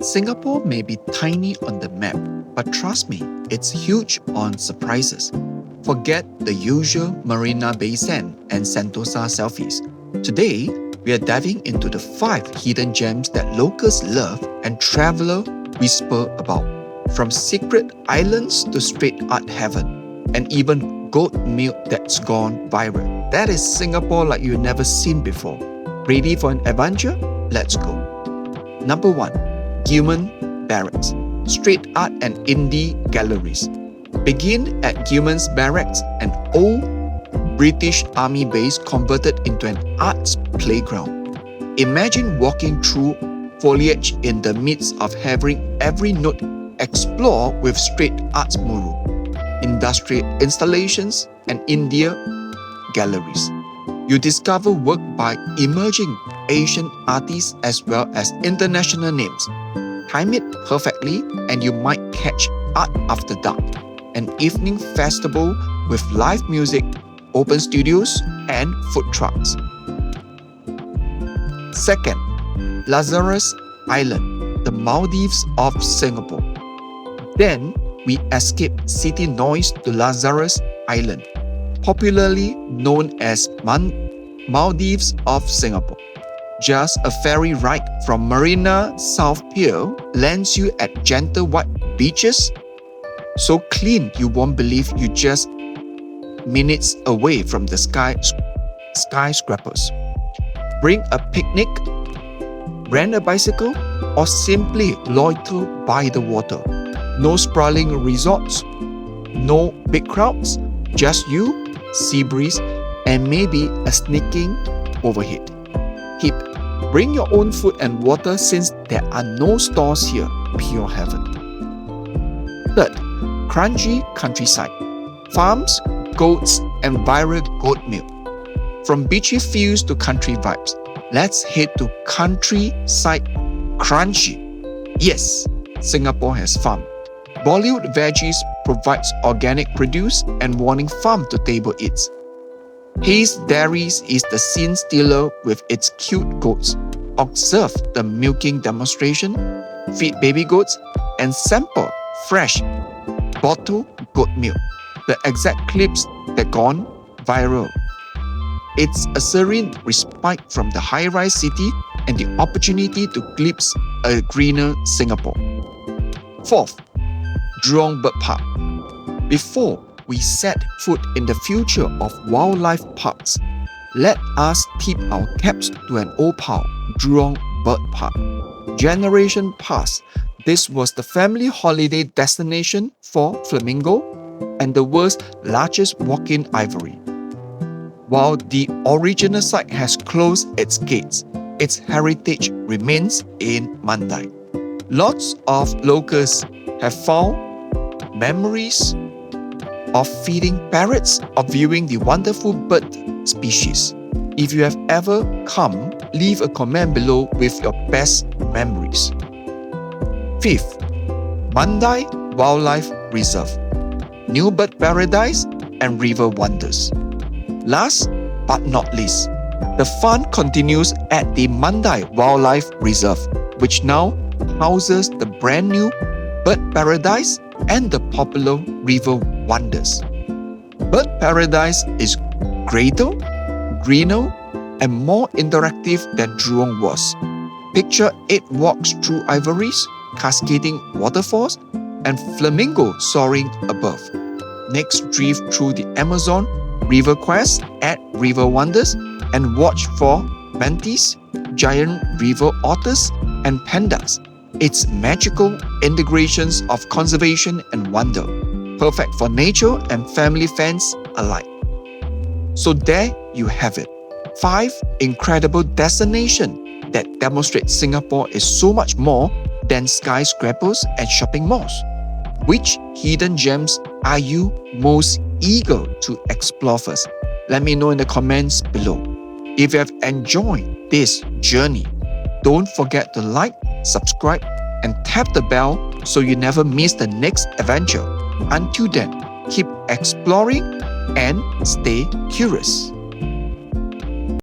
Singapore may be tiny on the map, but trust me, it's huge on surprises. Forget the usual Marina Bay Sand and Sentosa selfies. Today, we are diving into the 5 hidden gems that locals love and travelers whisper about. From secret islands to street art heaven, and even goat milk that's gone viral. That is Singapore like you've never seen before. Ready for an adventure? Let's go. Number 1. Gillman Barracks. Street art and indie galleries. Begin at Gillman's Barracks, an old British Army base converted into an arts playground. Imagine walking through foliage in the midst of having every nook explored with street arts mural, industrial installations, and India galleries. You discover work by emerging Asian artists as well as international names. Time it perfectly and you might catch Art After Dark, an evening festival with live music, open studios, and food trucks. Second, Lazarus Island, the Maldives of Singapore. Then, we escape city noise to Lazarus Island, popularly known as Maldives of Singapore. Just a ferry ride from Marina South Pier lands you at gentle white beaches, so clean you won't believe you just minutes away from the skyscrapers. Bring a picnic, rent a bicycle, or simply loiter by the water. No sprawling resorts, no big crowds, just you, sea breeze, and maybe a sneaking overhead. Tip: bring your own food and water since there are no stores here. Pure heaven. Third, crunchy countryside. Farms, goats, and viral goat milk. From beachy fields to country vibes, let's head to countryside crunchy. Yes, Singapore has farm. Bollywood Veggies provides organic produce and morning farm-to-table eats. Hayes Dairies is the scene stealer with its cute goats. Observe the milking demonstration, feed baby goats, and sample fresh bottled goat milk. The exact clips that gone viral. It's a serene respite from the high-rise city and the opportunity to glimpse a greener Singapore. Fourth, Jurong Bird Park. Before we set foot in the future of wildlife parks, let us tip our caps to an old pal, Jurong Bird Park. Generation past, this was the family holiday destination for flamingo and the world's largest walk-in ivory. While the original site has closed its gates, its heritage remains in Mandai. Lots of locals have found memories of feeding parrots or viewing the wonderful bird species. If you have ever come, leave a comment below with your best memories. Fifth, Mandai Wildlife Reserve, New Bird Paradise and River Wonders. Last but not least, the fun continues at the Mandai Wildlife Reserve, which now houses the brand new Bird Paradise and the popular River Wonders. Bird Paradise is greater, greener, and more interactive than Jurong was. Picture 8 walks through ivories, cascading waterfalls, and flamingo soaring above. Next, drift through the Amazon River Quest at River Wonders and watch for mantis, giant river otters, and pandas. It's magical integrations of conservation and wonder, perfect for nature and family fans alike. So there you have it, 5 incredible destinations that demonstrate Singapore is so much more than skyscrapers and shopping malls. Which hidden gems are you most eager to explore first? Let me know in the comments below. If you have enjoyed this journey, don't forget to like, subscribe, and tap the bell so you never miss the next adventure. Until then, keep exploring and stay curious.